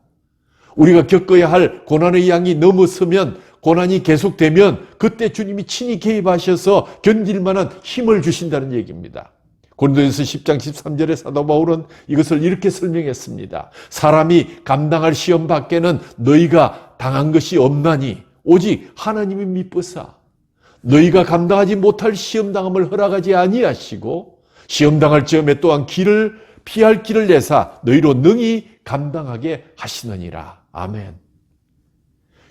Speaker 1: 우리가 겪어야 할 고난의 양이 넘어서면, 고난이 계속되면 그때 주님이 친히 개입하셔서 견딜 만한 힘을 주신다는 얘기입니다. 고린도전서 10장 13절에 사도 바울은 이것을 이렇게 설명했습니다. 사람이 감당할 시험 밖에는 너희가 당한 것이 없나니 오직 하나님이 미쁘사 너희가 감당하지 못할 시험당함을 허락하지 아니하시고 시험당할 즈음에 또한 피할 길을 내사 너희로 능히 감당하게 하시느니라. 아멘.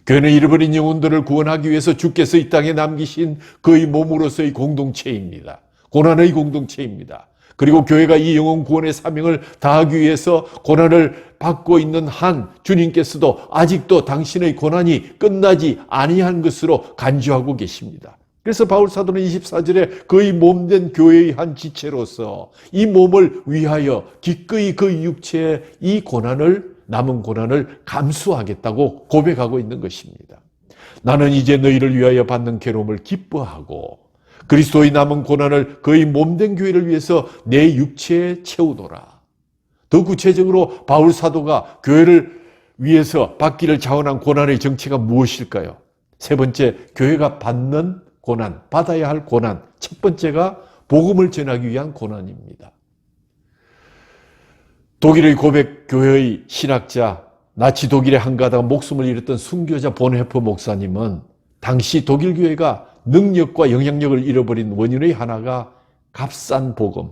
Speaker 1: 교회는 잃어버린 영혼들을 구원하기 위해서 주께서 이 땅에 남기신 그의 몸으로서의 공동체입니다. 고난의 공동체입니다. 그리고 교회가 이 영혼 구원의 사명을 다하기 위해서 고난을 받고 있는 한 주님께서도 아직도 당신의 고난이 끝나지 아니한 것으로 간주하고 계십니다. 그래서 바울 사도는 24절에 그의 몸된 교회의 한 지체로서 이 몸을 위하여 기꺼이 그 육체의 이 고난을, 남은 고난을 감수하겠다고 고백하고 있는 것입니다. 나는 이제 너희를 위하여 받는 괴로움을 기뻐하고 그리스도의 남은 고난을 그의 몸된 교회를 위해서 내 육체에 채우노라. 더 구체적으로 바울 사도가 교회를 위해서 받기를 자원한 고난의 정체가 무엇일까요? 세 번째, 교회가 받는 고난, 받아야 할 고난. 첫 번째가 복음을 전하기 위한 고난입니다. 독일의 고백 교회의 신학자, 나치 독일에 한가하다가 목숨을 잃었던 순교자 본헤퍼 목사님은 당시 독일 교회가 능력과 영향력을 잃어버린 원인의 하나가 값싼 복음,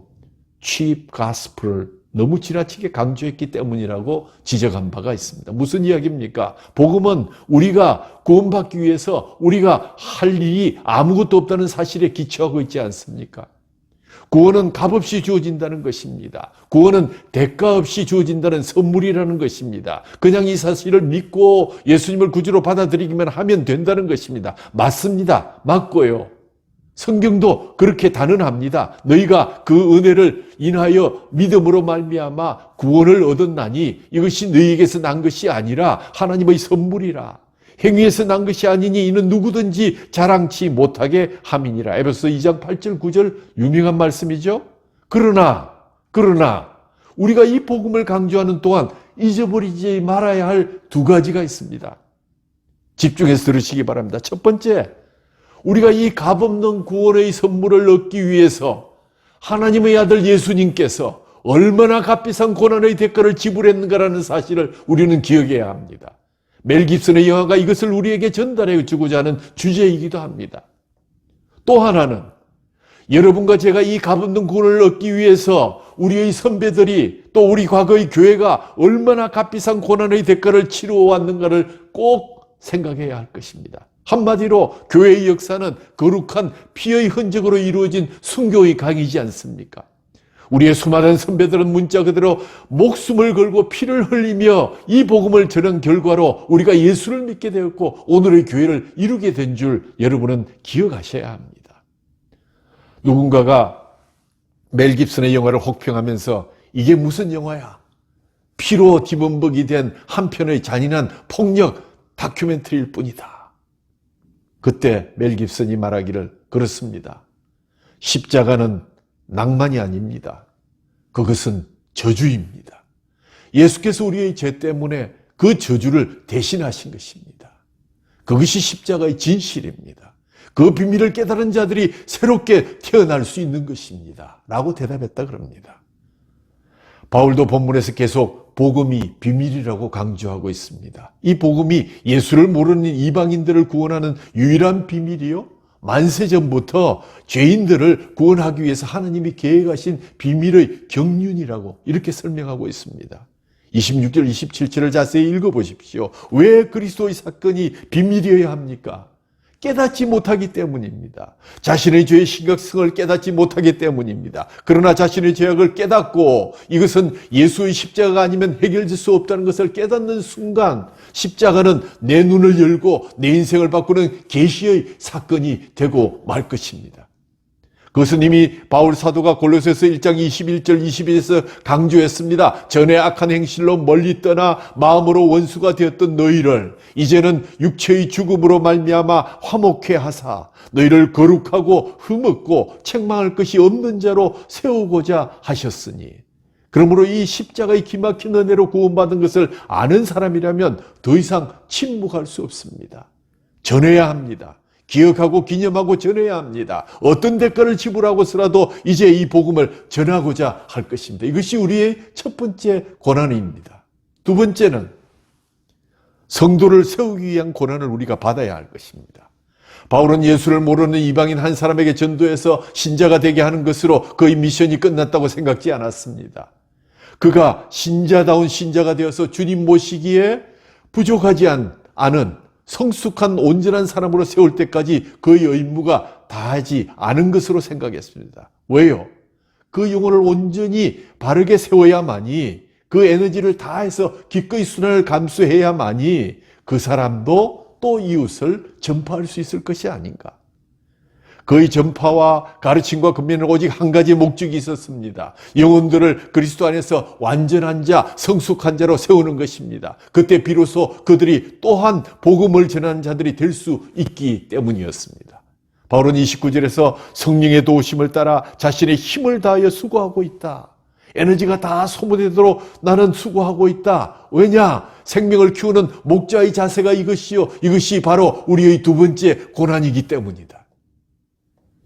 Speaker 1: cheap gospel을 너무 지나치게 강조했기 때문이라고 지적한 바가 있습니다. 무슨 이야기입니까? 복음은 우리가 구원받기 위해서 우리가 할 일이 아무것도 없다는 사실에 기초하고 있지 않습니까? 구원은 값없이 주어진다는 것입니다. 구원은 대가 없이 주어진다는 선물이라는 것입니다. 그냥 이 사실을 믿고 예수님을 구주로 받아들이기만 하면 된다는 것입니다. 맞습니다. 맞고요. 성경도 그렇게 단언합니다. 너희가 그 은혜를 인하여 믿음으로 말미암아 구원을 얻었나니 이것이 너희에게서 난 것이 아니라 하나님의 선물이라. 행위에서 난 것이 아니니 이는 누구든지 자랑치 못하게 함이니라. 에베소 2장 8절 9절 유명한 말씀이죠. 그러나 우리가 이 복음을 강조하는 동안 잊어버리지 말아야 할 두 가지가 있습니다. 집중해서 들으시기 바랍니다. 첫 번째, 우리가 이 값없는 구원의 선물을 얻기 위해서 하나님의 아들 예수님께서 얼마나 값비싼 고난의 대가를 지불했는가라는 사실을 우리는 기억해야 합니다. 멜 깁슨의 영화가 이것을 우리에게 전달해 주고자 하는 주제이기도 합니다. 또 하나는 여러분과 제가 이 값없는 구원을 얻기 위해서 우리의 선배들이 또 우리 과거의 교회가 얼마나 값비싼 고난의 대가를 치루어왔는가를 꼭 생각해야 할 것입니다. 한마디로 교회의 역사는 거룩한 피의 흔적으로 이루어진 순교의 강이지 않습니까? 우리의 수많은 선배들은 문자 그대로 목숨을 걸고 피를 흘리며 이 복음을 전한 결과로 우리가 예수를 믿게 되었고 오늘의 교회를 이루게 된 줄 여러분은 기억하셔야 합니다. 누군가가 멜 깁슨의 영화를 혹평하면서 이게 무슨 영화야? 피로 뒤범벅이 된 한 편의 잔인한 폭력 다큐멘터리일 뿐이다. 그때 멜 깁슨이 말하기를 그렇습니다. 십자가는 낭만이 아닙니다. 그것은 저주입니다. 예수께서 우리의 죄 때문에 그 저주를 대신하신 것입니다. 그것이 십자가의 진실입니다. 그 비밀을 깨달은 자들이 새롭게 태어날 수 있는 것입니다. 라고 대답했다 그럽니다. 바울도 본문에서 계속 복음이 비밀이라고 강조하고 있습니다. 이 복음이 예수를 모르는 이방인들을 구원하는 유일한 비밀이요. 만세전부터 죄인들을 구원하기 위해서 하나님이 계획하신 비밀의 경륜이라고 이렇게 설명하고 있습니다. 26절, 27절을 자세히 읽어보십시오. 왜 그리스도의 사건이 비밀이어야 합니까? 깨닫지 못하기 때문입니다. 자신의 죄의 심각성을 깨닫지 못하기 때문입니다. 그러나 자신의 죄악을 깨닫고 이것은 예수의 십자가가 아니면 해결될 수 없다는 것을 깨닫는 순간 십자가는 내 눈을 열고 내 인생을 바꾸는 계시의 사건이 되고 말 것입니다. 그것은 이미 바울 사도가 골로새서 1장 21절 22절에서 강조했습니다. 전에 악한 행실로 멀리 떠나 마음으로 원수가 되었던 너희를 이제는 육체의 죽음으로 말미암아 화목케 하사 너희를 거룩하고 흠없고 책망할 것이 없는 자로 세우고자 하셨으니 그러므로 이 십자가의 기막힌 은혜로 구원받은 것을 아는 사람이라면 더 이상 침묵할 수 없습니다. 전해야 합니다. 기억하고 기념하고 전해야 합니다. 어떤 대가를 지불하고서라도 이제 이 복음을 전하고자 할 것입니다. 이것이 우리의 첫 번째 고난입니다. 두 번째는 성도를 세우기 위한 고난을 우리가 받아야 할 것입니다. 바울은 예수를 모르는 이방인 한 사람에게 전도해서 신자가 되게 하는 것으로 그의 미션이 끝났다고 생각지 않았습니다. 그가 신자다운 신자가 되어서 주님 모시기에 부족하지 않은 성숙한 온전한 사람으로 세울 때까지 그의 의무가 다하지 않은 것으로 생각했습니다. 왜요? 그 영혼을 온전히 바르게 세워야만이 그 에너지를 다해서 기꺼이 순환을 감수해야만이 그 사람도 또 이웃을 전파할 수 있을 것이 아닌가. 그의 전파와 가르침과 권면은 오직 한 가지 목적이 있었습니다. 영혼들을 그리스도 안에서 완전한 자, 성숙한 자로 세우는 것입니다. 그때 비로소 그들이 또한 복음을 전하는 자들이 될 수 있기 때문이었습니다. 바울은 29절에서 성령의 도우심을 따라 자신의 힘을 다하여 수고하고 있다. 에너지가 다 소모되도록 나는 수고하고 있다. 왜냐? 생명을 키우는 목자의 자세가 이것이요. 이것이 바로 우리의 두 번째 고난이기 때문이다.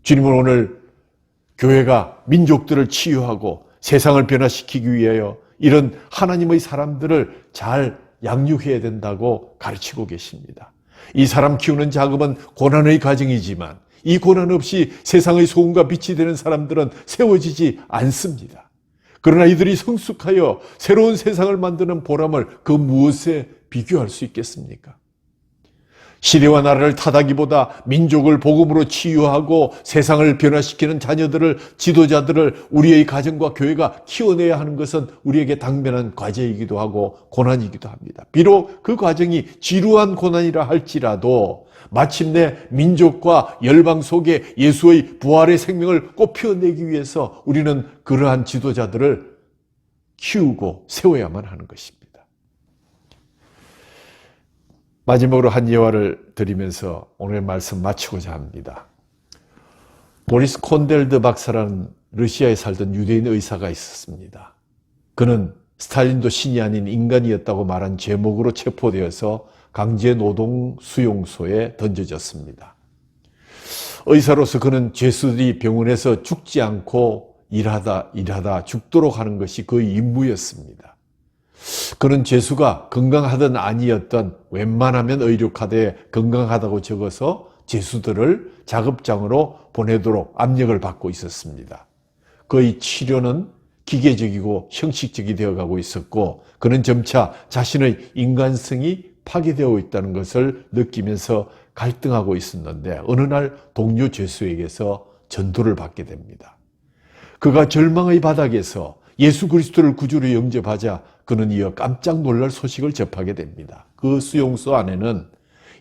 Speaker 1: 주님은 오늘 교회가 민족들을 치유하고 세상을 변화시키기 위하여 이런 하나님의 사람들을 잘 양육해야 된다고 가르치고 계십니다. 이 사람 키우는 작업은 고난의 과정이지만 이 고난 없이 세상의 소금과 빛이 되는 사람들은 세워지지 않습니다. 그러나 이들이 성숙하여 새로운 세상을 만드는 보람을 그 무엇에 비교할 수 있겠습니까? 시대와 나라를 탓하기보다 민족을 복음으로 치유하고 세상을 변화시키는 자녀들을, 지도자들을 우리의 가정과 교회가 키워내야 하는 것은 우리에게 당면한 과제이기도 하고 고난이기도 합니다. 비록 그 과정이 지루한 고난이라 할지라도 마침내 민족과 열방 속에 예수의 부활의 생명을 꽃피워내기 위해서 우리는 그러한 지도자들을 키우고 세워야만 하는 것입니다. 마지막으로 한 예화를 드리면서 오늘 말씀 마치고자 합니다. 보리스 콘델드 박사라는 러시아에 살던 유대인 의사가 있었습니다. 그는 스탈린도 신이 아닌 인간이었다고 말한 제목으로 체포되어서 강제노동 수용소에 던져졌습니다. 의사로서 그는 죄수들이 병원에서 죽지 않고 일하다 죽도록 하는 것이 그의 임무였습니다. 그는 죄수가 건강하든 아니었든 웬만하면 의료카드에 건강하다고 적어서 죄수들을 작업장으로 보내도록 압력을 받고 있었습니다. 그의 치료는 기계적이고 형식적이 되어가고 있었고 그는 점차 자신의 인간성이 파괴되어 있다는 것을 느끼면서 갈등하고 있었는데 어느 날 동료 죄수에게서 전도를 받게 됩니다. 그가 절망의 바닥에서 예수 그리스도를 구주로 영접하자 그는 이어 깜짝 놀랄 소식을 접하게 됩니다. 그 수용소 안에는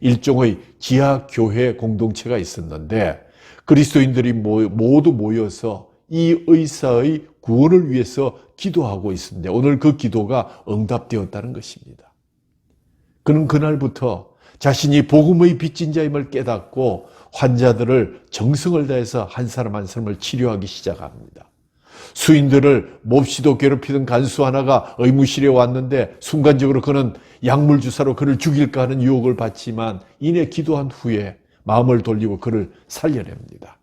Speaker 1: 일종의 지하교회 공동체가 있었는데 그리스도인들이 모두 모여서 이 의사의 구원을 위해서 기도하고 있었는데 오늘 그 기도가 응답되었다는 것입니다. 그는 그날부터 자신이 복음의 빚진 자임을 깨닫고 환자들을 정성을 다해서 한 사람 한 사람을 치료하기 시작합니다. 수인들을 몹시도 괴롭히던 간수 하나가 의무실에 왔는데 순간적으로 그는 약물 주사로 그를 죽일까 하는 유혹을 받지만 이내 기도한 후에 마음을 돌리고 그를 살려냅니다.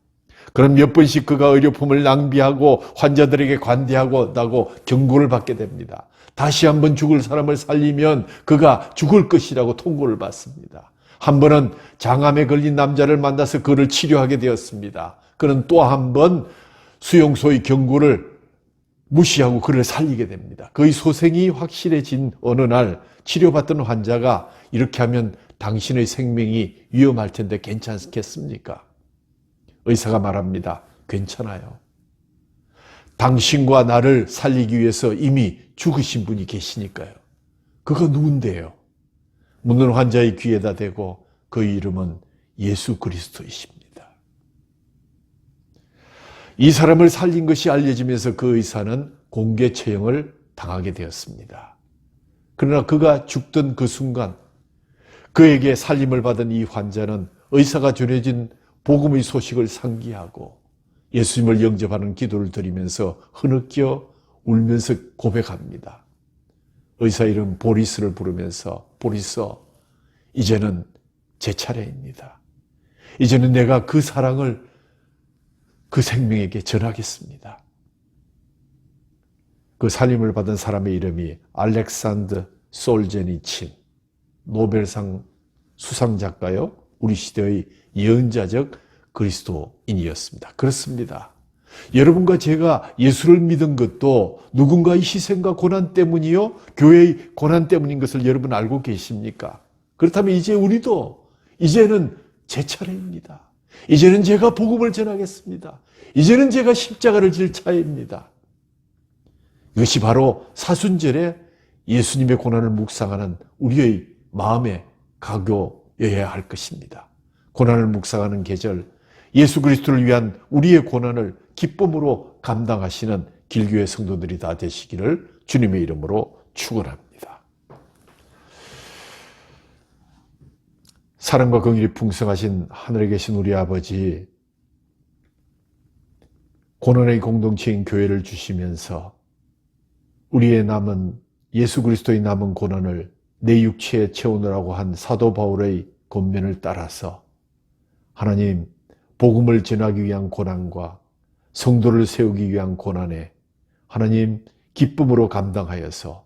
Speaker 1: 그럼 몇 번씩 그가 의료품을 낭비하고 환자들에게 관대하고 경고를 받게 됩니다. 다시 한번 죽을 사람을 살리면 그가 죽을 것이라고 통고를 받습니다. 한 번은 장암에 걸린 남자를 만나서 그를 치료하게 되었습니다. 그는 또 한 번 수용소의 경고를 무시하고 그를 살리게 됩니다. 그의 소생이 확실해진 어느 날 치료받던 환자가 이렇게 하면 당신의 생명이 위험할 텐데 괜찮겠습니까? 의사가 말합니다. 괜찮아요. 당신과 나를 살리기 위해서 이미 죽으신 분이 계시니까요. 그가 누군데요? 묻는 환자의 귀에다 대고 그의 이름은 예수 그리스도이십니다. 이 사람을 살린 것이 알려지면서 그 의사는 공개 처형을 당하게 되었습니다. 그러나 그가 죽던 그 순간 그에게 살림을 받은 이 환자는 의사가 전해진 복음의 소식을 상기하고 예수님을 영접하는 기도를 드리면서 흐느껴 울면서 고백합니다. 의사 이름 보리스를 부르면서 보리스, 이제는 제 차례입니다. 이제는 내가 그 사랑을 그 생명에게 전하겠습니다. 그 살림을 받은 사람의 이름이 알렉산드 솔제니친, 노벨상 수상작가요. 우리 시대의 예언자적 그리스도인이었습니다. 그렇습니다. 여러분과 제가 예수를 믿은 것도 누군가의 희생과 고난 때문이요? 교회의 고난 때문인 것을 여러분 알고 계십니까? 그렇다면 이제 우리도 이제는 제 차례입니다. 이제는 제가 복음을 전하겠습니다. 이제는 제가 십자가를 질 차례입니다. 이것이 바로 사순절에 예수님의 고난을 묵상하는 우리의 마음의 각오여야 할 것입니다. 고난을 묵상하는 계절, 예수 그리스도를 위한 우리의 고난을 기쁨으로 감당하시는 길교회 성도들이 다 되시기를 주님의 이름으로 축원합니다. 사랑과 긍휼이 풍성하신 하늘에 계신 우리 아버지, 고난의 공동체인 교회를 주시면서 우리의 남은 예수 그리스도의 남은 고난을 내 육체에 채우느라고 한 사도 바울의 권면을 따라서 하나님 복음을 전하기 위한 고난과 성도를 세우기 위한 고난에 하나님 기쁨으로 감당하여서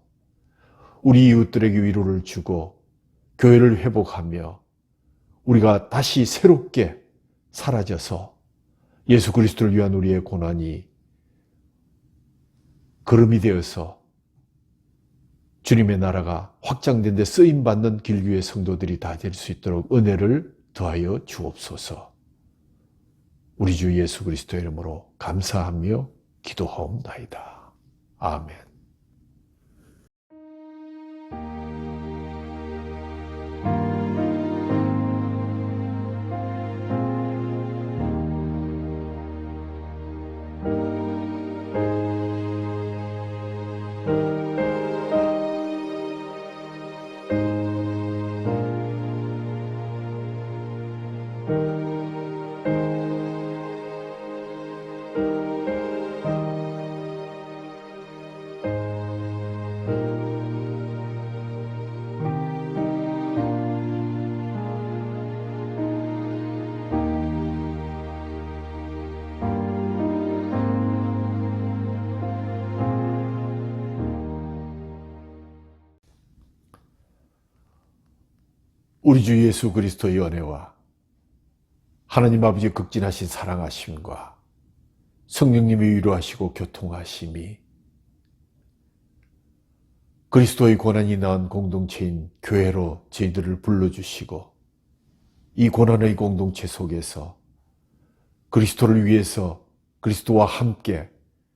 Speaker 1: 우리 이웃들에게 위로를 주고 교회를 회복하며 우리가 다시 새롭게 사라져서 예수 그리스도를 위한 우리의 고난이 걸음이 되어서 주님의 나라가 확장된 데 쓰임받는 길교의 성도들이 다 될 수 있도록 은혜를 더하여 주옵소서. 우리 주 예수 그리스도의 이름으로 감사하며 기도하옵나이다. 아멘. 우리 주 예수 그리스도의 은혜와 하나님 아버지의 극진하신 사랑하심과 성령님의 위로하시고 교통하심이 그리스도의 고난이 낳은 공동체인 교회로 저희들을 불러주시고 이 고난의 공동체 속에서 그리스도를 위해서 그리스도와 함께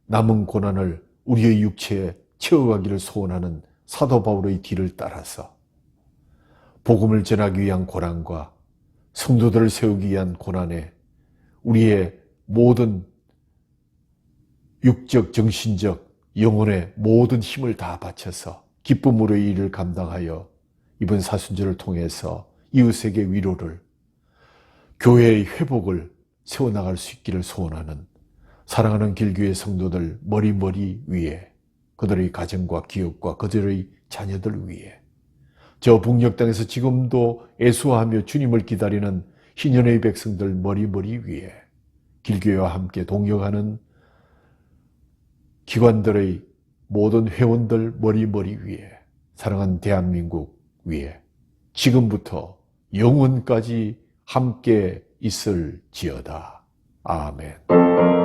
Speaker 1: 남은 고난을 우리의 육체에 채워가기를 소원하는 사도 바울의 뒤를 따라서 복음을 전하기 위한 고난과 성도들을 세우기 위한 고난에 우리의 모든 육적, 정신적, 영혼의 모든 힘을 다 바쳐서 기쁨으로 이 일을 감당하여 이번 사순절을 통해서 이웃에게 위로를, 교회의 회복을 세워나갈 수 있기를 소원하는 사랑하는 길교의 성도들 머리 위에, 그들의 가정과 기업과 그들의 자녀들 위에, 저 북녘 땅에서 지금도 애수하며 주님을 기다리는 희년의 백성들 머리 위에, 길교회와 함께 동역하는 기관들의 모든 회원들 머리 위에, 사랑하는 대한민국 위에 지금부터 영원까지 함께 있을지어다. 아멘.